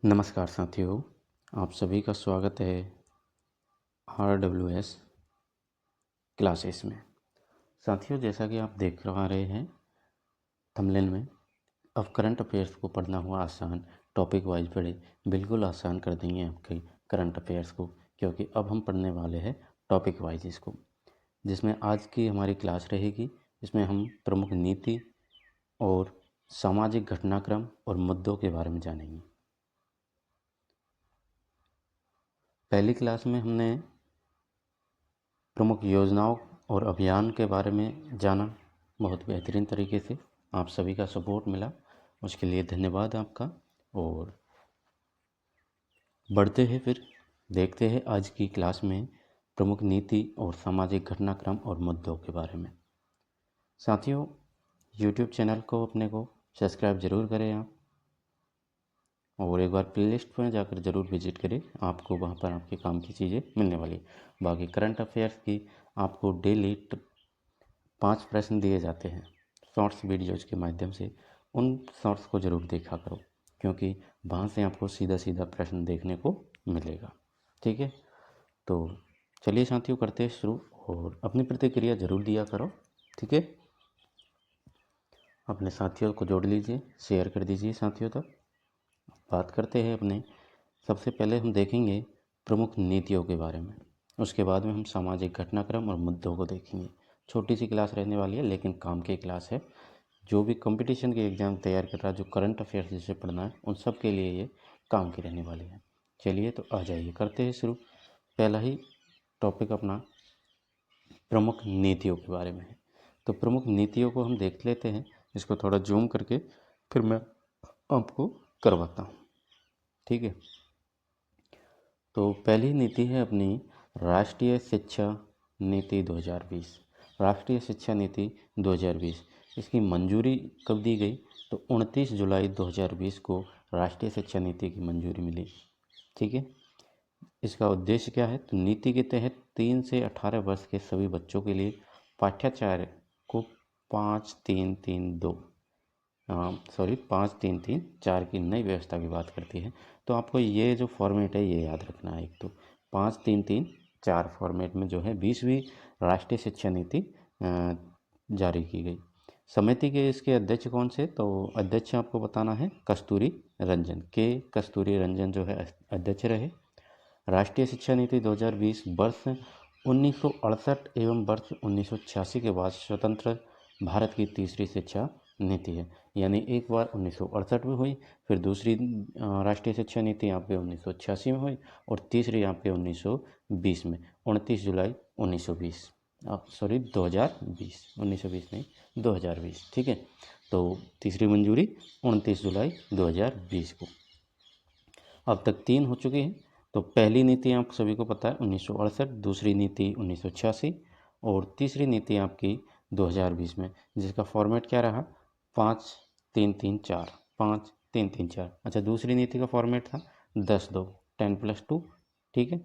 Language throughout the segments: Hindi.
नमस्कार साथियों, आप सभी का स्वागत है RWS क्लासेस में। साथियों, जैसा कि आप देख पा रहे हैं थंबनेल में, अब करंट अफेयर्स को पढ़ना हुआ आसान, टॉपिक वाइज पढ़े, बिल्कुल आसान कर देंगे आपके करंट अफेयर्स को, क्योंकि अब हम पढ़ने वाले हैं टॉपिक वाइज इसको, जिसमें आज की हमारी क्लास रहेगी। इसमें हम प्रमुख नीति और सामाजिक घटनाक्रम और मुद्दों के बारे में जानेंगे। पहली क्लास में हमने प्रमुख योजनाओं और अभियान के बारे में जाना, बहुत बेहतरीन तरीके से आप सभी का सपोर्ट मिला, उसके लिए धन्यवाद आपका। और बढ़ते हैं, फिर देखते हैं आज की क्लास में प्रमुख नीति और सामाजिक घटनाक्रम और मुद्दों के बारे में। साथियों, YouTube चैनल को अपने को सब्सक्राइब ज़रूर करें आप, और एक बार प्लेलिस्ट में जाकर ज़रूर विजिट करें, आपको वहाँ पर आपके काम की चीज़ें मिलने वाली। बाकी करंट अफेयर्स की आपको डेली 5 प्रश्न दिए जाते हैं शॉर्ट्स वीडियोज़ के माध्यम से। उन शॉर्ट्स को ज़रूर देखा करो, क्योंकि वहाँ से आपको सीधा सीधा प्रश्न देखने को मिलेगा। ठीक है, तो चलिए साथियों, करते हैं शुरू, और अपनी प्रतिक्रिया ज़रूर दिया करो। ठीक है, अपने साथियों को जोड़ लीजिए, शेयर कर दीजिए साथियों तक। बात करते हैं अपने, सबसे पहले हम देखेंगे प्रमुख नीतियों के बारे में, उसके बाद में हम सामाजिक घटनाक्रम और मुद्दों को देखेंगे। छोटी सी क्लास रहने वाली है, लेकिन काम की क्लास है। जो भी कंपटीशन के एग्ज़ाम तैयार कर रहा है, जो करंट अफेयर्स जिसे पढ़ना है, उन सब के लिए ये काम की रहने वाली है। चलिए तो आ जाइए, करते हैं शुरू। पहला ही टॉपिक अपना प्रमुख नीतियों के बारे में है। तो प्रमुख नीतियों को हम देख लेते हैं, इसको थोड़ा जूम करके फिर मैं आपको करवाता हूँ। ठीक है, तो पहली नीति है अपनी राष्ट्रीय शिक्षा नीति 2020। राष्ट्रीय शिक्षा नीति 2020, इसकी मंजूरी कब दी गई? तो 29 जुलाई 2020 को राष्ट्रीय शिक्षा नीति की मंजूरी मिली। ठीक है, इसका उद्देश्य क्या है? तो नीति के तहत 3 से 18 वर्ष के सभी बच्चों के लिए पाठ्याचार्य को 5-3-3-4 की नई व्यवस्था की बात करती है। तो आपको ये जो फॉर्मेट है ये याद रखना है। एक तो 5-3-3-4 फॉर्मेट में जो है 20वीं राष्ट्रीय शिक्षा नीति जारी की गई। समिति के इसके अध्यक्ष कौन से? तो अध्यक्ष आपको बताना है कस्तूरी रंजन, कस्तूरी रंजन जो है अध्यक्ष रहे। राष्ट्रीय शिक्षा नीति 2020 वर्ष 1968 एवं वर्ष 1986 के बाद स्वतंत्र भारत की तीसरी शिक्षा नीति है। यानी एक बार 1968 में हुई, फिर दूसरी राष्ट्रीय शिक्षा नीति यहाँ पे 1986 में हुई, और तीसरी यहाँ पे 1920 में, 29 जुलाई 1920, 1920 नहीं, 2020। ठीक है, तो तीसरी मंजूरी 29 जुलाई 2020 को। अब तक 3 हो चुकी हैं। तो पहली नीति आप सभी को पता है 1968, दूसरी नीति 1986, और तीसरी नीति आपकी 2020 में, जिसका फॉर्मेट क्या रहा? 5-3-3-4, 5-3-3-4। अच्छा, दूसरी नीति का फॉर्मेट था 10-2, 10+2। ठीक है,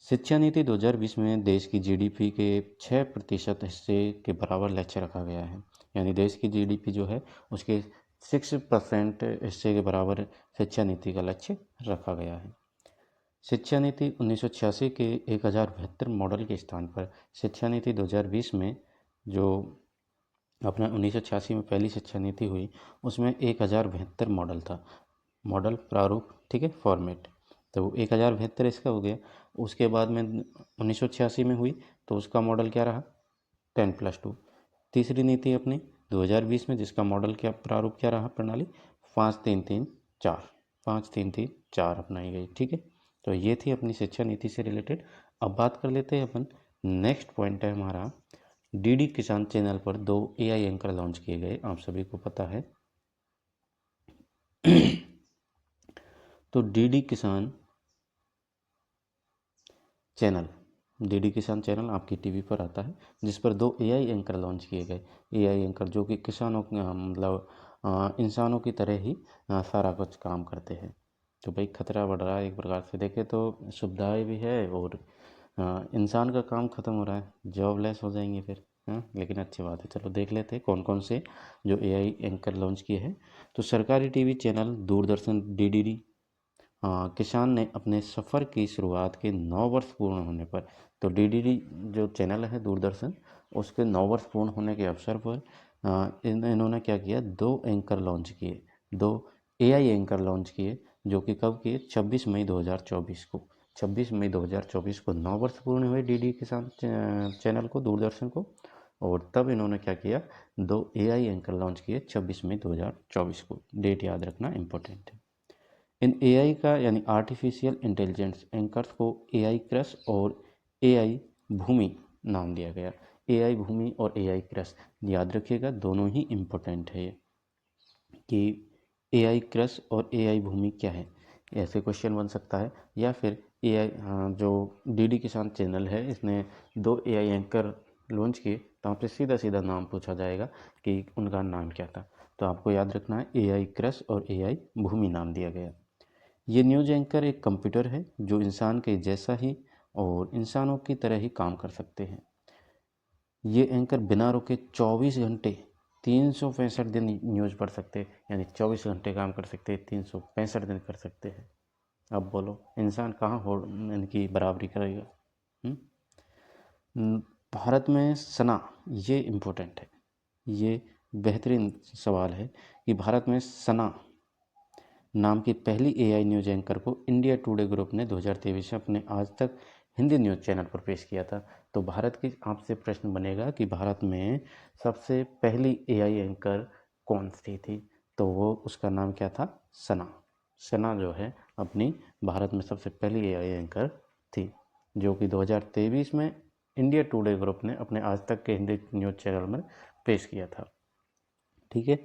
शिक्षा नीति 2020 में देश की जीडीपी के 6% हिस्से के बराबर लक्ष्य रखा गया है। यानी देश की जीडीपी जो है उसके 6% हिस्से के बराबर शिक्षा नीति का लक्ष्य रखा गया है। शिक्षा नीति 1986 के 1072 मॉडल के स्थान पर शिक्षा नीति 2020 में, जो अपना 1986 में पहली शिक्षा नीति हुई, उसमें 1072 मॉडल था, मॉडल प्रारूप। ठीक है, फॉर्मेट। तो 1072 इसका हो गया। उसके बाद में 1986 में हुई, तो उसका मॉडल क्या रहा? 10+2। तीसरी नीति अपनी 2020 में, जिसका मॉडल क्या, प्रारूप क्या रहा? प्रणाली 5-3-3-4, 5-3-3-4 अपनाई गई। ठीक है, तो ये थी अपनी शिक्षा नीति से रिलेटेड। अब बात कर लेते हैं अपन, नेक्स्ट पॉइंट है हमारा, डीडी किसान चैनल पर 2 एआई एंकर लॉन्च किए गए, आप सभी को पता है। तो डीडी किसान चैनल आपकी टीवी पर आता है, जिस पर 2 एआई एंकर लॉन्च किए गए। एआई एंकर जो कि किसानों मतलब इंसानों की तरह ही सारा कुछ काम करते हैं। तो भाई खतरा बढ़ रहा है, एक प्रकार से देखें तो सुविधाएं भी है, और इंसान का काम ख़त्म हो रहा है, जॉबलेस हो जाएंगे फिर। लेकिन अच्छी बात है। चलो देख लेते हैं कौन कौन से जो एआई एंकर लॉन्च किए हैं। तो सरकारी टीवी चैनल दूरदर्शन, डीडी किसान ने अपने सफ़र की शुरुआत के 9 वर्ष पूर्ण होने पर, तो डीडीडी जो चैनल है दूरदर्शन, उसके 9 वर्ष पूर्ण होने के अवसर पर इन्होंने क्या किया, 2 एंकर लॉन्च किए, 2 एआई एंकर लॉन्च किए, जो कि कब किए, 26 मई 2024 को। 26 मई 2024 को 9 वर्ष पूर्ण हुए डीडी किसान चैनल को, दूरदर्शन को, और तब इन्होंने क्या किया, 2 एआई एंकर लॉन्च किए 26 मई 2024 को। डेट याद रखना इम्पोर्टेंट है। इन एआई का यानी आर्टिफिशियल इंटेलिजेंस एंकर्स को एआई क्रश और एआई भूमि नाम दिया गया। एआई भूमि और एआई क्रश याद रखिएगा, दोनों ही इम्पोर्टेंट है कि एआई क्रश और एआई भूमि क्या है, ऐसे क्वेश्चन बन सकता है। या फिर एआई जो डीडी किसान चैनल है, इसने 2 एआई एंकर लॉन्च किए, तो आपसे सीधा सीधा नाम पूछा जाएगा कि उनका नाम क्या था। तो आपको याद रखना है एआई क्रश और एआई भूमि नाम दिया गया। ये न्यूज एंकर एक कंप्यूटर है जो इंसान के जैसा ही और इंसानों की तरह ही काम कर सकते हैं। ये एंकर बिना रुके 24 घंटे 365 दिन न्यूज़ पढ़ सकते हैं, यानी 24 घंटे काम कर सकते हैं, 365 दिन कर सकते हैं। अब बोलो इंसान कहाँ हो इनकी बराबरी करेगा। भारत में सना, ये इम्पोर्टेंट है, ये बेहतरीन सवाल है कि भारत में सना नाम की पहली एआई न्यूज एंकर को इंडिया टुडे ग्रुप ने 2023 में अपने आज तक हिंदी न्यूज़ चैनल पर पेश किया था। तो भारत की आपसे प्रश्न बनेगा कि भारत में सबसे पहली एआई एंकर कौन सी थी, तो वो उसका नाम क्या था, सना। सना जो है अपनी भारत में सबसे पहली एआई एंकर थी, जो कि 2023 में इंडिया टुडे ग्रुप ने अपने आज तक के हिंदी न्यूज़ चैनल में पेश किया था। ठीक है,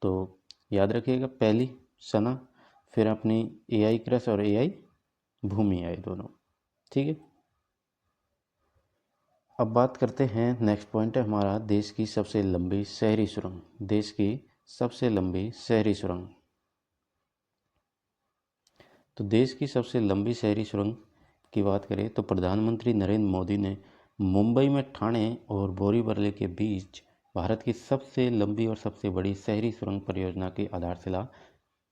तो याद रखिएगा पहली सना, फिर अपनी एआई क्रश और एआई भूमि आए दोनों। ठीक है, अब बात करते हैं, नेक्स्ट पॉइंट है हमारा देश की सबसे लंबी शहरी सुरंग। देश की सबसे लंबी शहरी सुरंग, तो देश की सबसे लंबी शहरी सुरंग की बात करें तो प्रधानमंत्री नरेंद्र मोदी ने मुंबई में ठाणे और बोरीवली के बीच भारत की सबसे लंबी और सबसे बड़ी शहरी सुरंग परियोजना की आधारशिला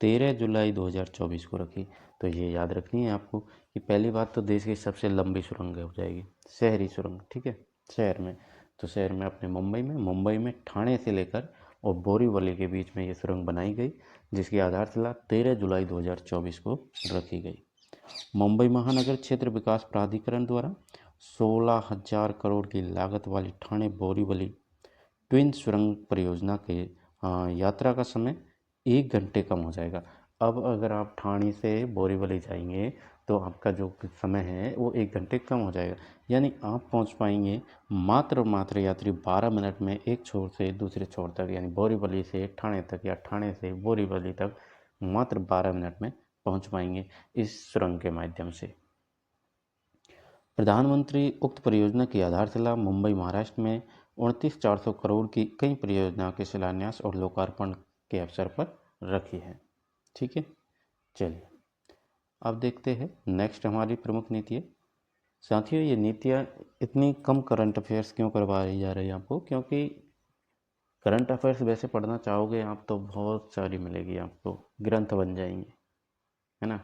13 जुलाई 2024 को रखी। तो ये याद रखनी है आपको कि पहली बात तो देश की सबसे लंबी सुरंग हो जाएगी शहरी सुरंग। ठीक है, शहर में, तो शहर में अपने मुंबई में ठाणे से लेकर और बोरीवली के बीच में ये सुरंग बनाई गई, जिसकी आधारशिला 13 जुलाई 2024 को रखी गई। मुंबई महानगर क्षेत्र विकास प्राधिकरण द्वारा 16,000 करोड़ की लागत वाली ठाणे बोरीवली ट्विन सुरंग परियोजना के यात्रा का समय 1 घंटे कम हो जाएगा। अब अगर आप ठाणे से बोरीवली जाएंगे तो आपका जो समय है वो 1 घंटे कम हो जाएगा, यानी आप पहुंच पाएंगे मात्र यात्री 12 मिनट में एक छोर से दूसरे छोर तक, यानी बोरीवली से ठाणे तक या ठाणे से बोरीवली तक मात्र 12 मिनट में पहुंच पाएंगे इस सुरंग के माध्यम से। प्रधानमंत्री उक्त परियोजना की आधारशिला मुंबई महाराष्ट्र में 29,400 करोड़ की कई परियोजनाओं के शिलान्यास और लोकार्पण के अवसर पर रखी है। ठीक है, चलिए अब देखते हैं नेक्स्ट हमारी प्रमुख नीति है। साथियों, ये नीतियाँ इतनी कम करंट अफेयर्स क्यों करवाई जा रही है आपको, क्योंकि करंट अफेयर्स वैसे पढ़ना चाहोगे आप तो बहुत सारी मिलेगी आपको, ग्रंथ बन जाएंगे, है ना।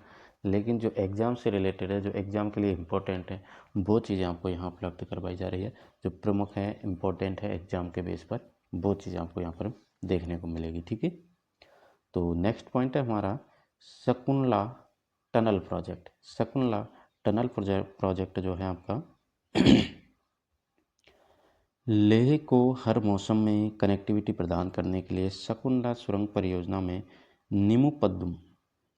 लेकिन जो एग्ज़ाम से रिलेटेड है, जो एग्ज़ाम के लिए इम्पोर्टेंट है, वो चीज़ें आपको यहाँ उपलब्ध करवाई जा रही है। जो प्रमुख है, इम्पोर्टेंट है एग्ज़ाम के बेस पर, वो चीज़ें आपको यहाँ पर देखने को मिलेगी। ठीक है, तो नेक्स्ट पॉइंट है हमारा Shakuntala tunnel project. Shakuntala tunnel project जो है आपका लेह को हर मौसम में कनेक्टिविटी प्रदान करने के लिए शकुंतला सुरंग परियोजना में नीमुपद्म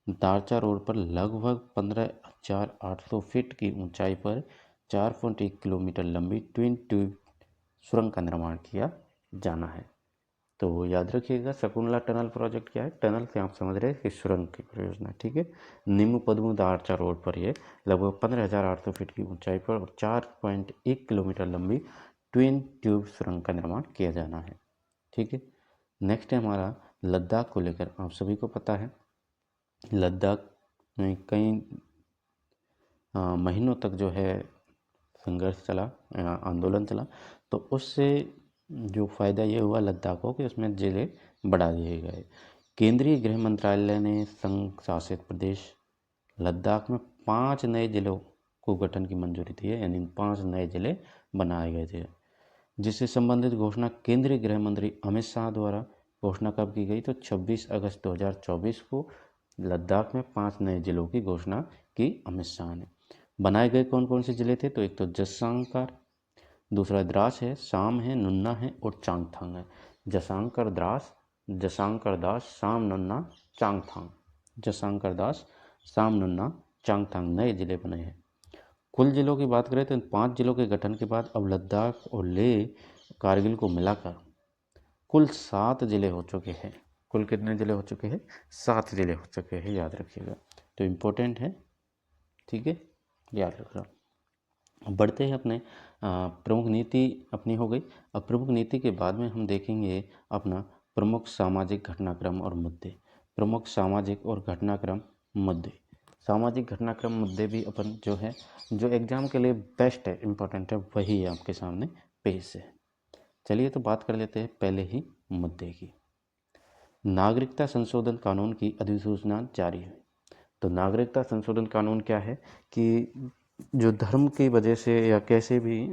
दारचा रोड पर लगभग 15,800 फीट की ऊंचाई पर 4.1 किलोमीटर लंबी ट्विन ट्यूब सुरंग का निर्माण किया जाना है। तो याद रखिएगा शकुंतला टनल प्रोजेक्ट क्या है, टनल से आप समझ रहे हैं कि सुरंग की परियोजना। ठीक है, नीमुपद्म दारचा रोड पर ये लगभग 15,800 फीट की ऊंचाई पर और 4.1 किलोमीटर लंबी ट्विन ट्यूब सुरंग का निर्माण किया जाना है। ठीक है, नेक्स्ट है हमारा लद्दाख को लेकर। आप सभी को पता है लद्दाख में कई महीनों तक जो है संघर्ष चला, आंदोलन चला, तो उससे जो फ़ायदा ये हुआ लद्दाख को कि उसमें ज़िले बढ़ा दिए गए। केंद्रीय गृह मंत्रालय ने संघ शासित प्रदेश लद्दाख में 5 नए जिलों को गठन की मंजूरी थी, यानी 5 नए जिले बनाए गए थे। जिससे संबंधित घोषणा केंद्रीय गृह मंत्री अमित शाह द्वारा घोषणा कब की गई, तो 26 अगस्त 2024 को लद्दाख में 5 नए जिलों की घोषणा की अमित शाह ने। बनाए गए कौन कौन से जिले थे, तो एक तो जसांकर, दूसरा द्रास है, शाम है, नुन्ना है और चांगथांग है। जसांकर द्रास, जसांकर दास, शाम, नुन्ना, चांगथांग। जसांकर दास, शाम, नुन्ना, चांगथांग नए जिले बने हैं। कुल जिलों की बात करें तो 5 जिलों के गठन के बाद अब लद्दाख और लेह कारगिल को मिलाकर कुल 7 जिले हो चुके हैं। कुल कितने जिले हो चुके हैं, 7 जिले हो चुके हैं, याद रखिएगा। तो इम्पोर्टेंट है, ठीक है, याद रखना। अब बढ़ते हैं अपने प्रमुख नीति अपनी हो गई। अब प्रमुख नीति के बाद में हम देखेंगे अपना प्रमुख सामाजिक घटनाक्रम और मुद्दे। प्रमुख सामाजिक और घटनाक्रम मुद्दे, सामाजिक घटनाक्रम मुद्दे भी अपन जो है, जो एग्जाम के लिए बेस्ट है, इम्पोर्टेंट है, वही आपके सामने पेश है। चलिए तो बात कर लेते हैं पहले ही मुद्दे की। नागरिकता संशोधन कानून की अधिसूचना जारी हुई। तो नागरिकता संशोधन कानून क्या है कि जो धर्म की वजह से या कैसे भी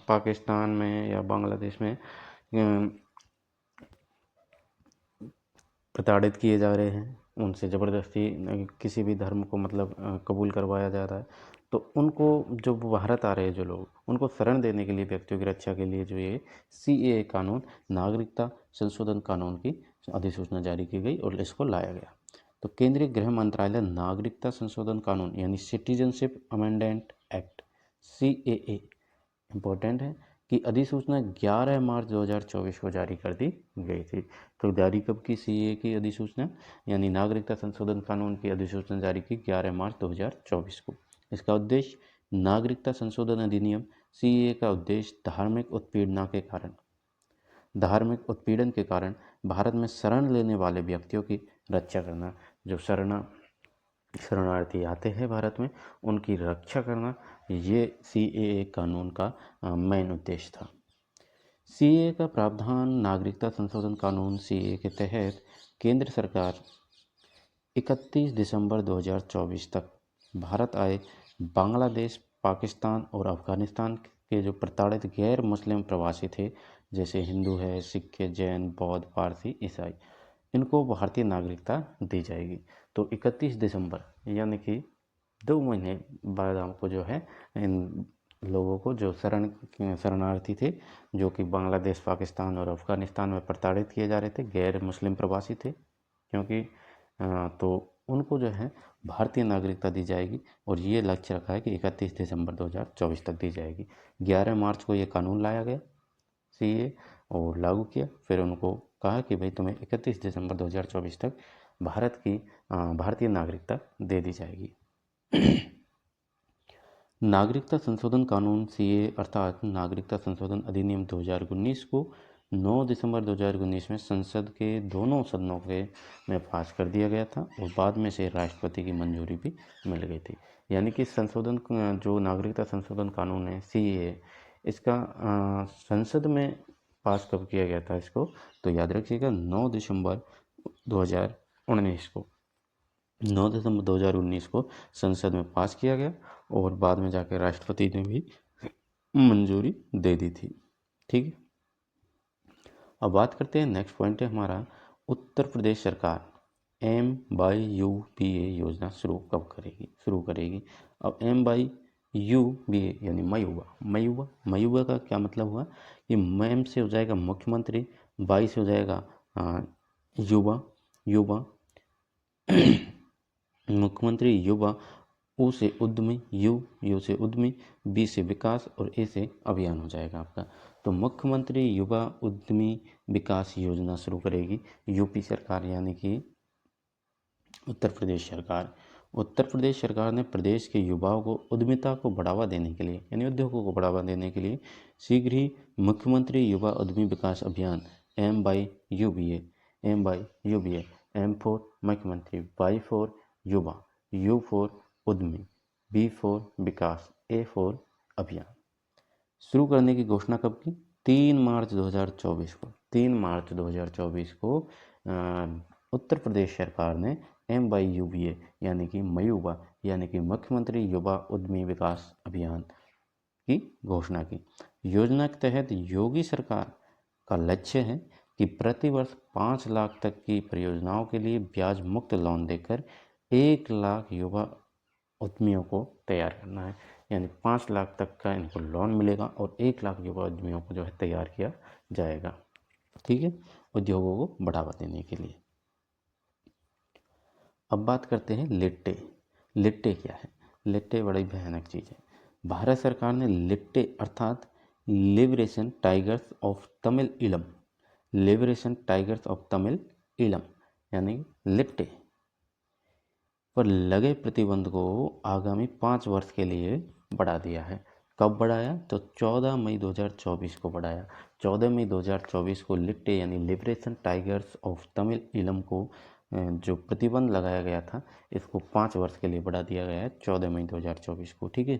पाकिस्तान में या बांग्लादेश में प्रताड़ित किए जा रहे हैं, उनसे ज़बरदस्ती किसी भी धर्म को मतलब कबूल करवाया जा रहा है, तो उनको जो भारत आ रहे हैं जो लोग, उनको शरण देने के लिए, व्यक्तियों की रक्षा के लिए जो ये CAA कानून, नागरिकता संशोधन कानून की अधिसूचना जारी की गई और इसको लाया गया। तो केंद्रीय गृह मंत्रालय नागरिकता संशोधन कानून यानी citizenship amendment act CAA important है कि अधिसूचना 11 मार्च 2024 को जारी कर दी गई थी। तो जारी कब की CAA की अधिसूचना, यानी नागरिकता संशोधन कानून की अधिसूचना जारी की 11 मार्च 2024 को। इसका उद्देश्य, नागरिकता संशोधन अधिनियम CAA का उद्देश्य धार्मिक उत्पीड़न के कारण भारत में शरण लेने वाले व्यक्तियों की रक्षा करना। जो शरणार्थी आते हैं भारत में, उनकी रक्षा करना, ये CAA कानून का मेन उद्देश्य था। CAA का प्रावधान, नागरिकता संशोधन कानून CAA के तहत केंद्र सरकार 31 दिसंबर 2024 तक भारत आए बांग्लादेश, पाकिस्तान और अफगानिस्तान के जो प्रताड़ित गैर मुस्लिम प्रवासी थे, जैसे हिंदू है, सिख, जैन, बौद्ध, पारसी, ईसाई, इनको भारतीय नागरिकता दी जाएगी। तो 31 दिसंबर यानी कि 2 महीने बाद हमको जो है इन लोगों को, जो शरणार्थी थे, जो कि बांग्लादेश, पाकिस्तान और अफगानिस्तान में प्रताड़ित किए जा रहे थे, गैर मुस्लिम प्रवासी थे, क्योंकि तो उनको जो है भारतीय नागरिकता दी जाएगी। और ये लक्ष्य रखा है कि 31 दिसंबर 2024 तक दी जाएगी। 11 मार्च को ये कानून लाया गया CAA और लागू किया। फिर उनको कहा कि भाई तुम्हें 31 दिसंबर 2024 तक भारतीय नागरिकता दे दी जाएगी। नागरिकता संशोधन कानून CAA अर्थात नागरिकता संशोधन अधिनियम 2019 को 9 दिसंबर 2019 में संसद के दोनों सदनों के में पास कर दिया गया था और बाद में से राष्ट्रपति की मंजूरी भी मिल गई थी। यानी कि संशोधन, जो नागरिकता संशोधन कानून है CAA, इसका संसद में पास कब किया गया था इसको, तो याद रखिएगा 9 दिसंबर 2019 को। 9 दिसंबर 2019 को संसद में पास किया गया और बाद में जाकर राष्ट्रपति ने भी मंजूरी दे दी थी। ठीक है, अब बात करते हैं, नेक्स्ट पॉइंट है हमारा, उत्तर प्रदेश सरकार MYUBA योजना शुरू करेगी। अब MYUBA यानी मयूबा का क्या मतलब हुआ कि मैम से हो जाएगा मुख्यमंत्री, बाई से हो जाएगा युवा मुख्यमंत्री, युवा, U से उद्यमी, यू से उद्यमी, B से विकास और A से अभियान हो जाएगा आपका। तो मुख्यमंत्री युवा उद्यमी विकास योजना शुरू करेगी यूपी सरकार, यानी कि उत्तर प्रदेश सरकार। उत्तर प्रदेश सरकार ने प्रदेश के युवाओं को उद्यमिता को बढ़ावा देने के लिए, यानी उद्योगों को बढ़ावा देने के लिए शीघ्र ही मुख्यमंत्री युवा उद्यमी विकास अभियान MYUBA, M फॉर मुख्यमंत्री, Y फॉर युवा, U फॉर उद्यमी, B for Vikas, A for अभियान शुरू करने की घोषणा कब की? 3 मार्च 2024 को। 3 मार्च 2024 को उत्तर प्रदेश सरकार ने MYUVA यानी कि मयूबा यानी कि मुख्यमंत्री युवा उद्यमी विकास अभियान की घोषणा की। योजना के तहत योगी सरकार का लक्ष्य है कि प्रति वर्ष 5 लाख तक की परियोजनाओं के लिए ब्याज मुक्त लोन देकर 1 लाख युवा उद्यमियों को तैयार करना है। यानी 5 लाख तक का इनको लोन मिलेगा और 1 लाख युवा उद्यमियों को जो है तैयार किया जाएगा। ठीक है, उद्योगों को बढ़ावा देने के लिए। अब बात करते हैं लिट्टे। लिट्टे क्या है? लिट्टे बड़ी भयानक चीज़ है। भारत सरकार ने लिट्टे अर्थात लिबरेशन टाइगर्स ऑफ तमिल इलम, लिबरेशन टाइगर्स ऑफ तमिल इलम यानी लिट्टे पर लगे प्रतिबंध को आगामी 5 वर्ष के लिए बढ़ा दिया है। कब बढ़ाया? तो 14 मई 2024 को बढ़ाया। 14 मई 2024 को लिट्टे यानी लिबरेशन टाइगर्स ऑफ तमिल इलम को जो प्रतिबंध लगाया गया था इसको 5 वर्ष के लिए बढ़ा दिया गया है 14 मई 2024 को। ठीक है,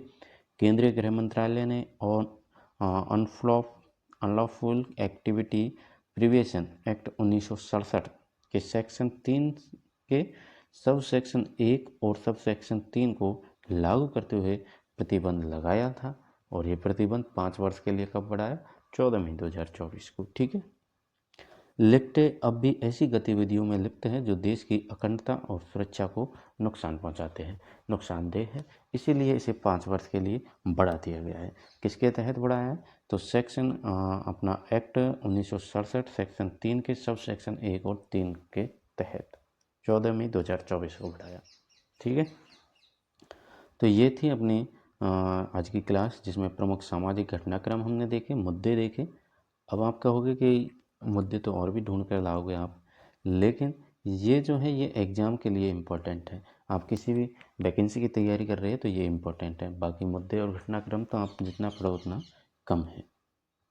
केंद्रीय गृह मंत्रालय ने अनलॉफुल एक्टिविटी प्रिवेंशन एक्ट 1967 के सेक्शन 3 के सब सेक्शन 1 और सब सेक्शन 3 को लागू करते हुए प्रतिबंध लगाया था और ये प्रतिबंध 5 वर्ष के लिए कब बढ़ाया? 14 मई 2024 को। ठीक है, लिट्टे अब भी ऐसी गतिविधियों में लिप्त है जो देश की अखंडता और सुरक्षा को नुकसान पहुंचाते हैं, नुकसानदेह है, इसीलिए इसे 5 वर्ष के लिए बढ़ा दिया गया है। किसके तहत बढ़ाया है? तो सेक्शन अपना एक्ट 1967 सेक्शन 3 के सब सेक्शन 1 और 3 के तहत 14 मई 2024 को बढ़ाया। ठीक है, तो ये थी अपनी आज की क्लास जिसमें प्रमुख सामाजिक घटनाक्रम हमने देखे, मुद्दे देखे। अब आप कहोगे कि मुद्दे तो और भी ढूंढ कर लाओगे आप, लेकिन ये जो है ये एग्ज़ाम के लिए इम्पोर्टेंट है। आप किसी भी वैकेंसी की तैयारी कर रहे हैं तो ये इम्पोर्टेंट है। बाकी मुद्दे और घटनाक्रम तो आप जितना पढ़ो उतना कम है।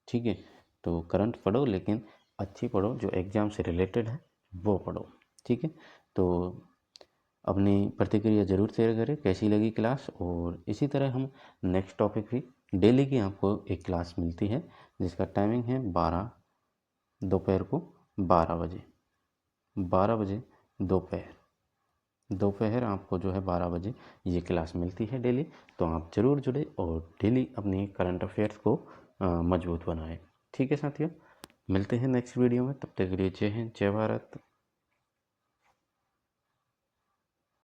ठीक है, तो करंट पढ़ो लेकिन अच्छी पढ़ो, जो एग्ज़ाम से रिलेटेड है वो पढ़ो। ठीक है, तो अपनी प्रतिक्रिया ज़रूर शेयर करें कैसी लगी क्लास, और इसी तरह हम नेक्स्ट टॉपिक भी डेली की आपको एक क्लास मिलती है जिसका टाइमिंग है दोपहर को 12 बजे 12 बजे दोपहर आपको जो है 12 बजे ये क्लास मिलती है डेली। तो आप ज़रूर जुड़े और डेली अपनी करंट अफेयर्स को मजबूत बनाएं। ठीक है साथियों, मिलते हैं नेक्स्ट वीडियो में, तब तक के लिए जय हिंद, जय भारत।